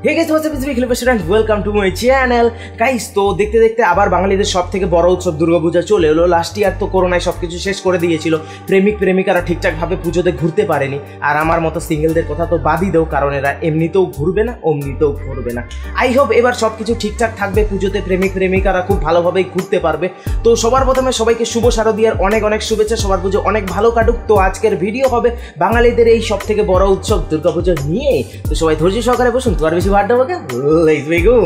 Hey guys what's up it's me খিলিফ welcome to my channel guys. তো দেখতে দেখতে আবার বাঙালিদের সব থেকে বড় উৎসব দুর্গাপূজা চলে এলো। লাস্ট ইয়ার তো করোনায় সবকিছু শেষ করে দিয়েছিল, প্রেমিক প্রেমিকারা ঠিকঠাকভাবে পুজোতে ঘুরতে পারেনি। আর আমার মতো সিঙ্গেলদের কথা তো বাদই দাও, কারণ এরা এমনিতেও ঘুরবে না অমনিতেও ঘুরবে না। আই হোপ এবার সবকিছু ঠিকঠাক থাকবে, পুজোতে প্রেমিক প্রেমিকারা খুব ভালোভাবেই ঘুরতে পারবে। তো সবার প্রথমে সবাইকে শুভ শারদীয়ার অনেক অনেক শুভেচ্ছা, সবার পুজো অনেক ভালো কাটুক। তো আজকের ভিডিও হবে বাঙালিদের এই সব থেকে বড় উৎসব দুর্গাপূজা নিয়ে। তো সবাই ধৈর্য সহকারে বসুন, তো আর বেশি ভাট দেবো কেন, লেটস বিগিন।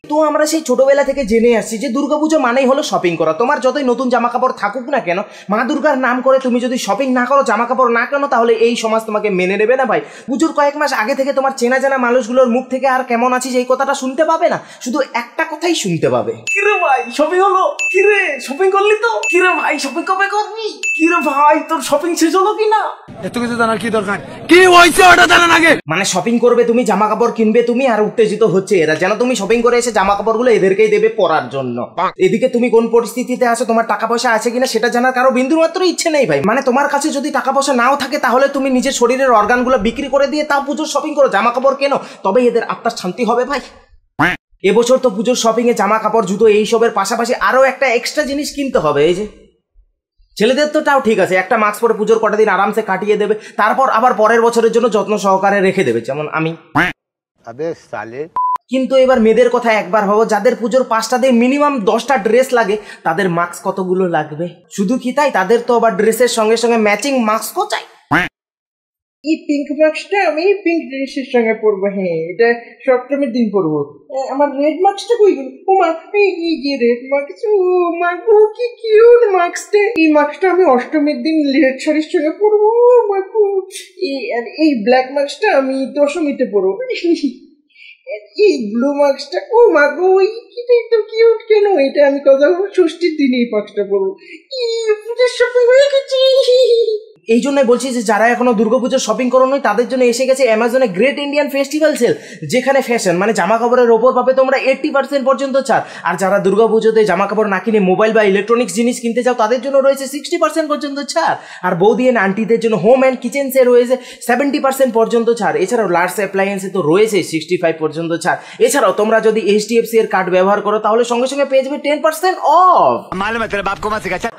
তো আমরা সেই ছোটবেলা থেকে জেনে আসছি যে দুর্গাপুজো মানেই হলো শপিং করা। তোমার যতই নতুন জামা কাপড় থাকুক না কেন, মা দুর্গার নাম করে তুমি যদি শপিং না করো, জামা কাপড় না কেন, তাহলে এই সমাজ তোমাকে মেনে নেবে না ভাই। পুজোর কয়েক মাস আগে থেকে তোমার চেনা জানা মানুষগুলোর মুখ থেকে আর কেমন আছিস এই কথাটা শুনতে পাবে না, শুধু একটা কথাই শুনতে পাবে, কিরে ভাই শপিং হলো, কিরে শপিং করলি তো, কিরে ভাই শপিং কবে করবি, কিরে ভাই তোর শপিং শেষ হলো কিনা, এত কিছু জানার কি দরকার, কি হইছে ওটা জানার আগে। মানে শপিং করবে তুমি, জামা কাপড় কিনবে তুমি, আর উত্তেজিত হচ্ছে এরা যেন তুমি শপিং করে এসে জামা কাপড়গুলো এদেরকেই দেবে পরার জন্য। এদিকে তুমি কোন পরিস্থিতিতে আছো, তোমার টাকা পয়সা আছে কিনা সেটা জানার কারো বিন্দু মাত্র ইচ্ছে নেই ভাই। মানে তোমার কাছে যদি টাকা পয়সা নাও থাকে, তাহলে তুমি নিজের শরীরের অর্গানগুলো বিক্রি করে দিয়ে তাও পুজোর শপিং করো, জামা কাপড় কেনো, তবে এদের আত্মার শান্তি হবে ভাই। এবছর তো পুজোর শপিং এ জামা কাপড় জুতো এইসবের পাশাপাশি আরো একটা এক্সট্রা জিনিস কিনতে হবে। এই যে ছেলেদের তো তাও ঠিক আছে, একটা মাস্ক পরে পুজোর কটা দিন আরামসে কাটিয়ে দেবে, তারপর আবার পরের বছরের জন্য যত্ন সহকারে রেখে দেবে, যেমন আমি। কিন্তু এবার মেয়েদের কথা একবার ভাবো, যাদের পুজোর 5টা দিন মিনিমাম 10টা ড্রেস লাগে, তাদের মাস্ক কতগুলো লাগবে। শুধু কি তাই, তাদের তো আবার ড্রেসের সঙ্গে সঙ্গে ম্যাচিং মাস্কও চাই। এই পিঙ্ক মাস্কটা আমি পিঙ্ক ড্রেসের সঙ্গে পরবো, হ্যাঁ এটা সপ্তমীর দিন পরবো। আমার রেড মাস্কটা কই গেল, ও মা এই যে রেড মাস্ক, ও মা গো কি কিউট মাস্কটা। এই মাস্কটা আমি অষ্টমীর দিন রেড শাড়ির সঙ্গে পরবো, ও মা গো। এই ব্ল্যাক মাস্কটা আমি দশমীতে পরবো। এই ব্লু মাস্কটা, ও মা গো এটা একটু কিউট কেন, এটা আমি কথা বলবো ষষ্ঠীর দিনে এই মাস্কটা পরবো। পুজোর শপিং হয়ে গেছে। এই জন্যই বলছি যে যারা এখনো দুর্গাপুজোর শপিং করোনি, তাদের জন্য এসে গেছে অ্যামাজনে গ্রেট ইন্ডিয়ান ফেস্টিভ্যাল সেল, যেখানে ফ্যাশন মানে জামা কাপড়ের ওপর পাবে তোমরা 80% পর্যন্ত ছাড়। আর যারা দুর্গাপুজোতে জামা কাপড় না কিনে মোবাইল বা ইলেকট্রনিক্স জিনিস কিনতে চাও, তাদের জন্য রয়েছে 60% পর্যন্ত ছাড়। আর বৌদি এন্ড আন্টিদের জন্য হোম অ্যান্ড কিচেন্সে রয়েছে 70% পর্যন্ত ছাড়। এছাড়াও লার্জ অ্যাপ্লায়েন্সে তো রয়েছে 65 পর্যন্ত ছাড়। এছাড়াও তোমরা যদি HDFC এর কার্ড ব্যবহার করো, তাহলে সঙ্গে সঙ্গে পেয়ে যাবে 10% অফ।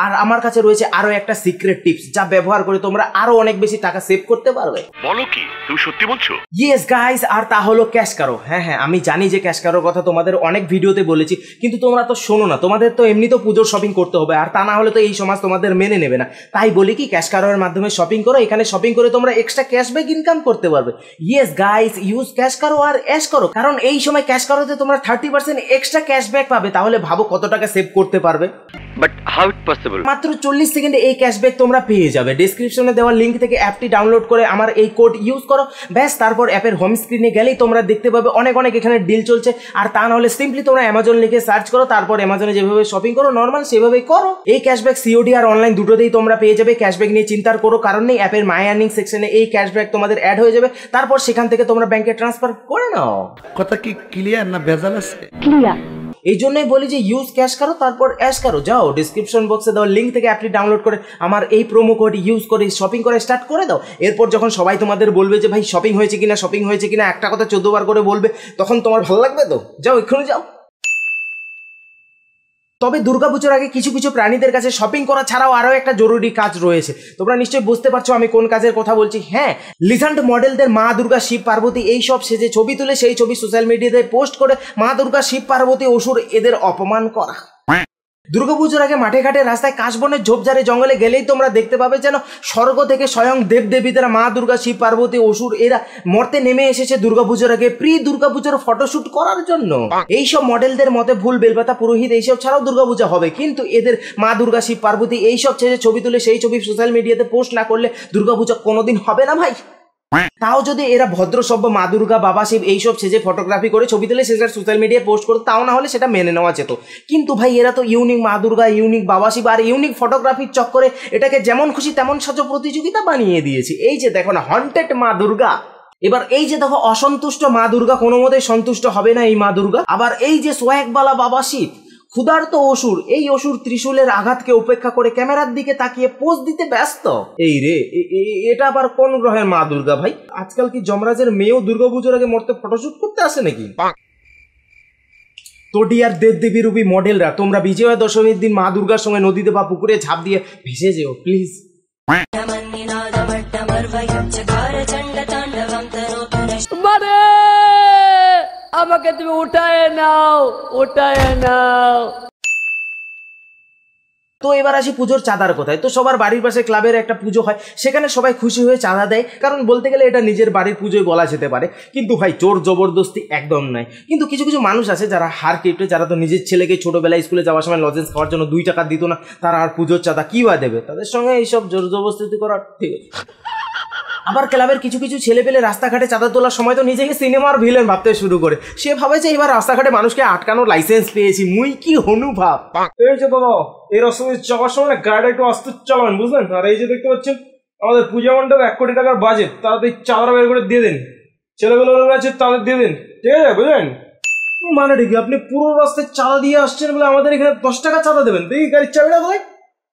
আর আমার কাছে রয়েছে আরো একটা সিক্রেট টিপস, যা ব্যবহার করে তোমরা আরো অনেক বেশি টাকা সেভ করতে পারবে। বলো কি, তুমি সত্যি বলছো? ইয়েস গাইস, আর তা হলো ক্যাশ কারো। হ্যাঁ আমি জানি যে ক্যাশ কারোর কথা তোমাদের অনেক ভিডিওতে বলেছি, কিন্তু তোমরা তো শোনো না। তোমাদের তো এমনিতেও পুজোর শপিং করতে হবে, আর তা না হলে তো এই সমাজ তোমাদের মেনে নেবে না। তাই বলি কি, ক্যাশ কারোর মাধ্যমে শপিং করো। এখানে শপিং করে তোমরা এক্সট্রা ক্যাশব্যাক ইনকাম করতে পারবে। ইয়েস গাইস, ইউজ ক্যাশ কারো আর অ্যাশ করো, কারণ এই সময় ক্যাশ কারোতে তোমরা 30% এক্সট্রা ক্যাশব্যাক পাবে। তাহলে ভাবো কত টাকা সেভ করতে পারবে। But how it possible? মাত্র 40 সেকেন্ডে এই ক্যাশব্যাক তোমরা পেয়ে যাবে। ডেসক্রিপশনে দেওয়া লিঙ্ক থেকে অ্যাপটি ডাউনলোড করে আমার এই কোড ইউজ করো, ব্যাস। তারপর অ্যাপের হোম স্ক্রিনে গেলেই তোমরা দেখতে পাবে অনেক এখানে ডিল চলছে। আর তা না হলে সিম্পলি তোমরা অ্যামাজন লিখে সার্চ করো, তারপর অ্যামাজনে যেভাবে শপিং করো নর্মাল সেভাবেই করো। এই ক্যাশব্যাক COD আর অনলাইন দুটোতেই তোমরা পেয়ে যাবে। ক্যাশব্যাক নিয়ে চিন্তার করো কারণ নেই, অ্যাপের মাই আর্নিং সেকশনে এই ক্যাশব্যাক তোমাদের অ্যাড হয়ে যাবে। তারপর সেখান থেকে তোমরা ব্যাংকে ট্রান্সফার করে নাও। কথা কি ক্লিয়ার না ভেজাল আছে? ক্লিয়ার। এই জন্যই বলি যে ইউজ ক্যাশ করো তারপর অ্যাশ করো। যাও ডিসক্রিপশন বক্সে দেওয়া লিঙ্ক থেকে অ্যাপটি ডাউনলোড করে আমার এই প্রোমো কোড ইউজ করে শপিং করে স্টার্ট করে দাও। এরপর যখন সবাই তোমাদের বলবে যে ভাই শপিং হয়েছে কিনা একটা কথা 14 বার করে বলবে, তখন তোমার ভালো লাগবে তো? যাও এক্ষুনি যাও। তবে দুর্গাপুজোর আগে কিছু প্রাণীদের কাছে শপিং করা ছাড়াও আরো একটা জরুরি কাজ রয়েছে। তোমরা নিশ্চয়ই বুঝতে পারছো আমি কোন কাজের কথা বলছি। হ্যাঁ, লিজেন্ড মডেলদের মা দুর্গা, শিব পার্বতী এইসব সেজে ছবি তুলে সেই ছবি সোশ্যাল মিডিয়াতে পোস্ট করে মা দুর্গা, শিব পার্বতী, অসুর এদের অপমান করা। দুর্গাপুজোর আগে মাঠে ঘাটে রাস্তায় কাশবনের ঝোপঝাড়ে জঙ্গলে গেলেই তোমরা দেখতে পাবে যেন স্বর্গ থেকে স্বয়ং দেবদেবীরা মা দুর্গা, শিব পার্বতী, অসুর এরা মর্তে নেমে এসেছে দুর্গাপুজোর আগে প্রি দুর্গাপুজোর ফটোশুট করার জন্য। এইসব মডেলদের মতে ভুল বেলপাতা, পুরোহিত এইসব ছাড়াও দুর্গাপূজা হবে, কিন্তু এদের মা দুর্গা, শিব পার্বতী এইসব ছেড়ে ছবি তুলে সেই ছবি সোশ্যাল মিডিয়াতে পোস্ট না করলে দুর্গাপূজা কোনোদিন হবে না ভাই। তাও যদি এরা ভদ্র সভ্য মা দুর্গা, বাবা শিব এইসব সেজে ফটোগ্রাফি করে ছবি তুলে সেটা সোশ্যাল মিডিয়ায় পোস্ট করতো, তাও না হলে সেটা মেনে নেওয়া যেত। কিন্তু ভাই এরা তো ইউনিক মা দুর্গা, ইউনিক বাবা শিব আর ইউনিক ফটোগ্রাফির চক্করে এটাকে যেমন খুশি তেমন সাজো প্রতিযোগিতা বানিয়ে দিয়েছে। এই যে দেখো না হন্টেড মা দুর্গা, এবার এই যে দেখো অসন্তুষ্ট মা দুর্গা, কোনো মতেই সন্তুষ্ট হবে না এই মা দুর্গা। আবার এই যে সোয়াগবালা বাবা শিব, ক্ষুধার্ত অসুর, এই অসুর ত্রিশূলের আঘাতকে উপেক্ষা করে ক্যামেরার দিকে তাকিয়ে পোজ দিতে ব্যস্ত। এই রে, এটা আবার কোন গ্রহের মা দুর্গা ভাই? আজকাল কি যমরাজের মেয়েও দুর্গাপুজোর আগে মরতে ফটোশুট করতে আসে নাকি? তো ডিয়ার দেবদেবী রূপী মডেলরা, তোমরা বিজয়া দশমীর দিন মা দুর্গার সঙ্গে নদীতে বা পুকুরে ঝাঁপ দিয়ে ভেসে যেও প্লিজ। মানে আমাকে তুমি উঠায় নাও, উঠায় নাও। তো এবার আসি পুজোর চাঁদার কোথায়। তো সবার বাড়ির পাশে ক্লাবের একটা পুজো হয়, সেখানে সবাই খুশি হয়ে চাঁদা দেয়, কারণ বলতে গেলে এটা নিজের বাড়ির পুজোয় বলা যেতে পারে। কিন্তু ভাই জোর জবরদস্তি একদম নয়। কিন্তু কিছু কিছু মানুষ আছে যারা হার কেটে, যারা তো নিজের ছেলেকে ছোটবেলায় স্কুলে যাওয়ার সময় লজেন্স খাওয়ার জন্য 2 টাকা দিত না, তারা আর পুজোর চাঁদা কি বা দেবে? তাদের সঙ্গে এইসব জোর জবরদস্তি করা ঠিক আছে। আবার ক্লাবের কিছু কিছু ছেলে পেলে রাস্তাঘাটে চাঁদা তোলার সময় তো নিজেকে সিনেমার ভিলেন ভাবতে শুরু করে। সে ভাবে যে এবার রাস্তাঘাটে মানুষকে আটকানোর লাইসেন্স পেয়েছি, মুই কি হনু ভাব। এই যে বাবা, এই রাস্তায় যাওয়ার সময় গাড়িটা একটু আস্তে চালাবেন, বুঝলেন? আর এই যে দেখতে পাচ্ছেন আমাদের পূজা মণ্ডপ 1 কোটি টাকার বাজেট, তাড়াতাড়ি চাঁদা বের করে দিয়ে দিন। ছেলেগুলো আছে তাদের দিয়ে দিন, ঠিক আছে? বুঝলেন? মানে ঠিক, আপনি পুরো রাস্তায় চাঁদা দিয়ে আসছেন বলে আমাদের এখানে 10 টাকা চাঁদা দেবেন? দেখি গাড়ির চাবিটা কোথায়?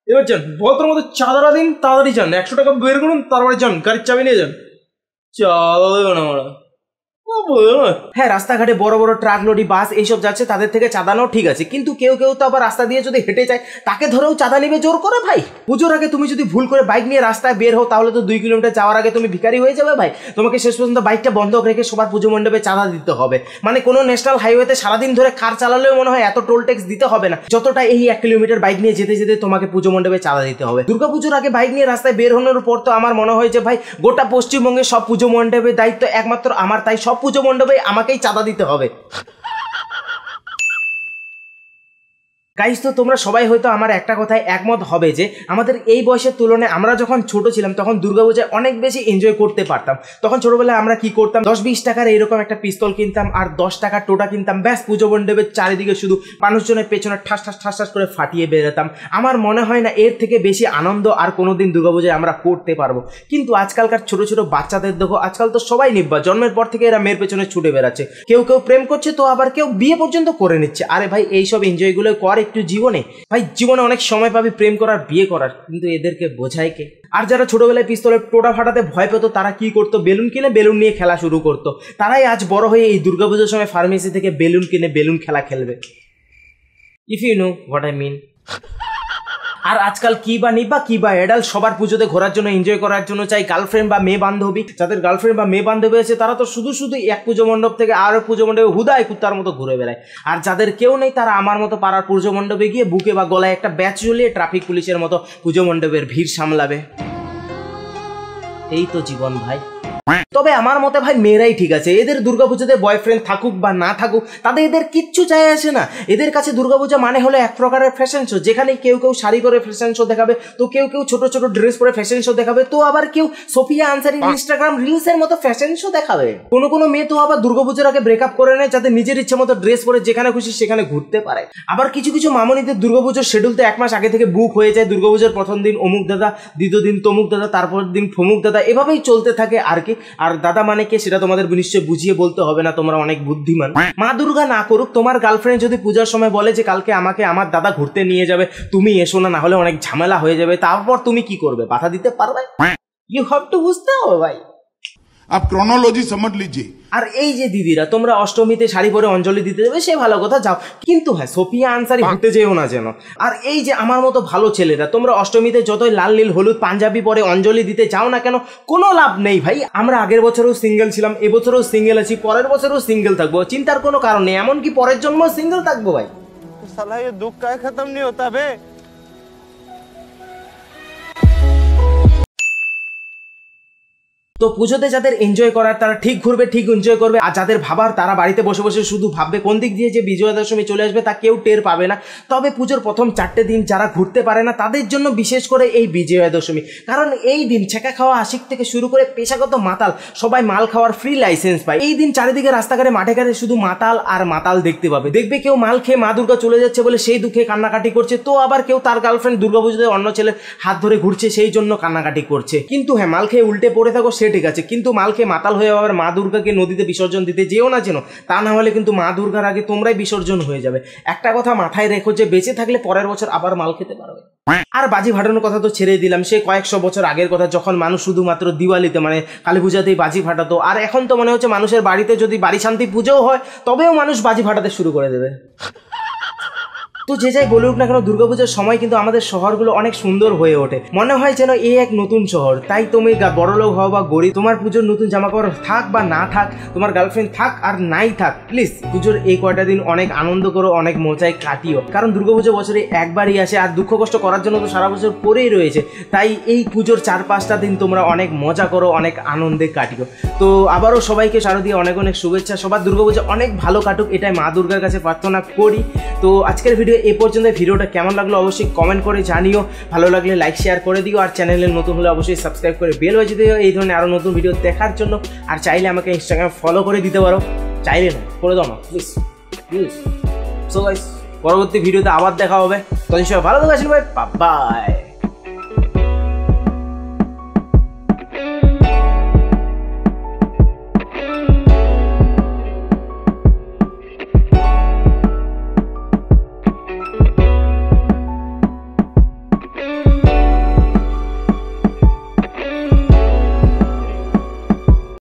এবার যান, ভদ্র মতো চাঁদাটা দিন, তাড়াতাড়ি যান, 100 টাকা বের করুন, তারপরে যান, গাড়ির চাবি নিয়ে যান। চাঁদা দেবেন আমরা? হ্যাঁ, রাস্তাঘাটে বড় বড় ট্রাক, লরি, বাস এইসব যাচ্ছে, তাদের থেকে চাঁদা নাও ঠিক আছে, কিন্তু কেউ কেউ তো আবার রাস্তা দিয়ে যদি হেঁটে যায়, তাকে ধরেও চাঁদা নেবে জোর করে। ভাই পুজোর আগে তুমি যদি ভুল করে বাইক নিয়ে রাস্তায় বের হও, তাহলে তো 2 কিলোমিটার যাওয়ার আগে তুমি ভিখারি হয়ে যাবে ভাই। তোমাকে শেষ পর্যন্ত বাইকটা বন্ধক রেখে সবার পুজো মণ্ডপে চাঁদা দিতে হবে। মানে কোনো ন্যাশনাল হাইওয়েতে সারাদিন ধরে কার চালালেও মনে হয় এত টোল ট্যাক্স দিতে হবে না, যতটা এই 1 কিলোমিটার বাইক নিয়ে যেতে যেতে তোমাকে পুজো মণ্ডপে চাঁদা দিতে হবে। দুর্গাপুজোর আগে বাইক নিয়ে রাস্তায় বের হওয়ার পর তো আমার মনে হয় যে ভাই গোটা পশ্চিমবঙ্গের সব পুজো মণ্ডপের দায়িত্ব একমাত্র আমার, তাই সব পুজো মণ্ডপে আমাকেই চাঁদা দিতে হবে। গাইস, তো তোমরা সবাই হয়তো আমার একটা কথায় একমত হবে যে আমাদের এই বয়সের তুলনায় আমরা যখন ছোট ছিলাম তখন দুর্গাপূজায় অনেক বেশি এনজয় করতে পারতাম। তখন ছোটবেলায় আমরা কি করতাম, 10-20 টাকার এইরকম একটা পিস্তল কিনতাম আর 10 টাকার টোটা কিনতাম, ব্যাস পুজো মণ্ডপের চারিদিকে শুধু মানুষজনের পেছনে ঠাস ঠাস ঠাস ঠাস করে ফাটিয়ে বেরোতাম। আমার মনে হয় না এর থেকে বেশি আনন্দ আর কোনোদিন দুর্গাপূজায় আমরা করতে পারবো। কিন্তু আজকালকার ছোট ছোট বাচ্চাদের দেখো, আজকাল তো সবাই নিব্বা, জন্মের পর থেকে এরা মেয়ের পেছনে ছুটে বেড়াচ্ছে। কেউ কেউ প্রেম করছে, তো আবার কেউ বিয়ে পর্যন্ত করে নিচ্ছে। আরে ভাই, এইসব এনজয়গুলো কর একটু জীবনে। ভাই জীবনে অনেক সময় পাবি প্রেম করার, বিয়ে করার, কিন্তু এদেরকে বোঝায় কে? আর যারা ছোটবেলায় পিস্তলের টোটা ফাটাতে ভয় পেত, তারা কি করতো, বেলুন কিনে বেলুন নিয়ে খেলা শুরু করতো। তারাই আজ বড় হয়ে এই দুর্গাপুজোর সময় ফার্মেসি থেকে বেলুন কিনে বেলুন খেলা খেলবে। If you know what I mean. আর আজকাল কি বা নিবা কি বা এডাল সবার পুজোতে ঘোরার জন্য, এনজয় করার জন্য চাই গার্লফ্রেন্ড বা মেয়ে বান্ধবী। যাদের গার্লফ্রেন্ড বা মেয়ে বান্ধবী আছে তারা তো শুধু শুধু এক পুজো মণ্ডপ থেকে আর পুজো মণ্ডপে হুদায় কুত্তার মতো ঘুরে বেড়ায়। আর যাদের কেউ নেই তারা আমার মতো পাড়ার পুজো মণ্ডপে গিয়ে বুকে বা গলায় একটা ব্যাচ ঝুলিয়ে ট্রাফিক পুলিশের মতো পুজো মণ্ডপের ভিড় সামলাবে। এই তো জীবন ভাই। তবে আমার মতে ভাই মেয়েরাই ঠিক আছে। এদের দুর্গাপুজোতে বয়ফ্রেন্ড থাকুক বা না থাকুক, তাদের এদের কিচ্ছু চাই আসে না। এদের কাছে দুর্গাপূজা মানে হলো এক প্রকারের ফ্যাশন শো, যেখানে কেউ কেউ শাড়ি পরে ফ্যাশন শো দেখাবে, তো কেউ কেউ ছোট ছোট ড্রেস পরে ফ্যাশন শো দেখাবে, তো আবার কেউ সোফিয়া আনসারির ইনস্টাগ্রাম রিলসের মতো ফ্যাশন শো দেখাবে। কোনো কোনো মেয়ে তো আবার দুর্গাপুজোর আগে ব্রেকআপ করে নেয়, যাতে নিজের ইচ্ছে মতো ড্রেস পরে যেখানে খুশি সেখানে ঘুরতে পারে। আবার কিছু কিছু মামনিদের দুর্গাপুজোর শিডিউল তো 1 মাস আগে থেকে বুক হয়ে যায়। দুর্গাপুজোর প্রথম দিন অমুক দাদা, দ্বিতীয় দিন তমুক দাদা, তারপর দিন ফমুক দাদা, এভাবেই চলতে থাকে আর কি। আর দাদা মানে কে সেটা তোমাদের নিশ্চয় বুঝিয়ে বলতে হবে না, তোমরা অনেক বুদ্ধিমান। মা দুর্গা না করুক, তোমার গার্লফ্রেন্ড যদি পূজার সময় বলে যে কালকে আমাকে আমার দাদা ঘুরতে নিয়ে যাবে, তুমি এসো না, না হলে অনেক ঝামেলা হয়ে যাবে, তারপর তুমি কি করবে? বাধা দিতে পারবে? ইউ হ্যাভ টু বুঝতে হবে ভাই। आप क्रोनोलॉजी समझ लीजिए। আর এই যে দিদিরা, তোমরা অষ্টমীতে শাড়ি পরে অঞ্জলি দিতে যাবে, সে ভালো কথা, যাও, কিন্তু হ্যাঁ সোফিয়া আনসারি ঘুরতে যেও না যেন। আর এই যে আমার মতো ভালো ছেলেরা, তোমরা অষ্টমীতে যতই লাল নীল হলুদ পাঞ্জাবি পরে অঞ্জলি দিতে যাও না কেন, কোনো লাভ নেই ভাই। আমরা আগের বছরও সিঙ্গেল ছিলাম, এবছরও সিঙ্গেল আছি, পরের বছরও সিঙ্গেল থাকবো, চিন্তার কোনো কারণ নেই, এমনকি পরের জন্ম সিঙ্গেল থাকবো ভাই। साला ये दुख का खत्म नहीं होता बे। তো পুজোতে যাদের এনজয় করার তারা ঠিক ঘুরবে, ঠিক এনজয় করবে। আর যাদের ভাবার তারা বাড়িতে বসে বসে শুধু ভাববে কোন দিক দিয়ে যে বিজয়া দশমী চলে আসবে, তা কেউ টের পাবে না। তবে পুজোর প্রথম 4টে দিন যারা ঘুরতে পারে না, তাদের জন্য বিশেষ করে এই বিজয়া দশমী। কারণ এই দিন ছেঁকা খাওয়া আশিক থেকে শুরু করে পেশাগত মাতাল সবাই মাল খাওয়ার ফ্রি লাইসেন্স পায়। এই দিন চারিদিকে রাস্তাঘাটে মাঠে ঘাটে শুধু মাতাল আর মাতাল দেখতে পাবে। দেখবে কেউ মাল খেয়ে মা দুর্গা চলে যাচ্ছে বলে সেই দুঃখে কান্নাকাটি করছে, তো আবার কেউ তার গার্লফ্রেন্ড দুর্গাপুজোতে অন্য ছেলের হাত ধরে ঘুরছে সেই জন্য কান্নাকাটি করছে। কিন্তু হ্যাঁ, মাল খেয়ে উল্টে পড়ে থাকো, সে ঠিক আছে, কিন্তু মালকে মাতাল হয়ে আবার মা দুর্গাকে নদীতে বিসর্জন দিতে যেও না যেন, তা না হলে কিন্তু মা দুর্গার আগে তোমরাই বিসর্জন হয়ে যাবে। একটা কথা মাথায় রেখো যে বেঁচে থাকলে পরের বছর আবার মাল খেতে পারবে। আর বাজি ফাটানোর কথা তো ছেড়েই দিলাম, সে কয়েকশো বছর আগের কথা, যখন মানুষ শুধুমাত্র দিওয়ালিতে মানে কালী পূজাতেই বাজি ফাটাতো। আর এখন তো মনে হচ্ছে মানুষের বাড়িতে যদি বাড়ি শান্তি পুজোও হয় তবেও মানুষ বাজি ফাটাতে শুরু করে দেবে। তো যে যাই বলুক না কেন, দুর্গাপূজার সময় কিন্তু আমাদের শহরগুলো অনেক সুন্দর হয়ে ওঠে, মনে হয় যেন এই এক নতুন শহর। তাই তুমি বড়লোক হও বা গরিব, তোমার পুজোর নতুন জামা কাপড় থাক বা না থাক, তোমার গার্লফ্রেন্ড থাক আর নাই থাক, প্লিজ পুজোর এই কয়টা দিন অনেক আনন্দ করো, অনেক মজায় কাটিও। কারণ দুর্গাপুজো বছরে একবারই আসে, আর দুঃখ কষ্ট করার জন্য তো সারা বছর পরেই রয়েছে। তাই এই পুজোর 4-5টা দিন তোমরা অনেক মজা করো, অনেক আনন্দে কাটিও। তো আবারও সবাইকে শারদীয় অনেক অনেক শুভেচ্ছা। সবার দুর্গাপূজা অনেক ভালো কাটুক, এটাই মা দুর্গার কাছে প্রার্থনা করি। তো আজকের ভিডিও এই পর্যন্ত। ভিডিওটা কেমন লাগলো অবশ্যই কমেন্ট করে জানিও, ভালো লাগলে লাইক শেয়ার করে দিও, আর চ্যানেলে নতুন হলে অবশ্যই সাবস্ক্রাইব করে বেল বাজিয়ে দিও এই ধরনের আরও নতুন ভিডিও দেখার জন্য। আর চাইলে আমাকে ইনস্টাগ্রাম ফলো করে দিতে পারো, চাইলে না করে দাও না প্লিজ প্লিজ। সো গাইস, পরবর্তী ভিডিওতে আবার দেখা হবে, তখন সবাই ভালো থাকবেন, বাই বাই।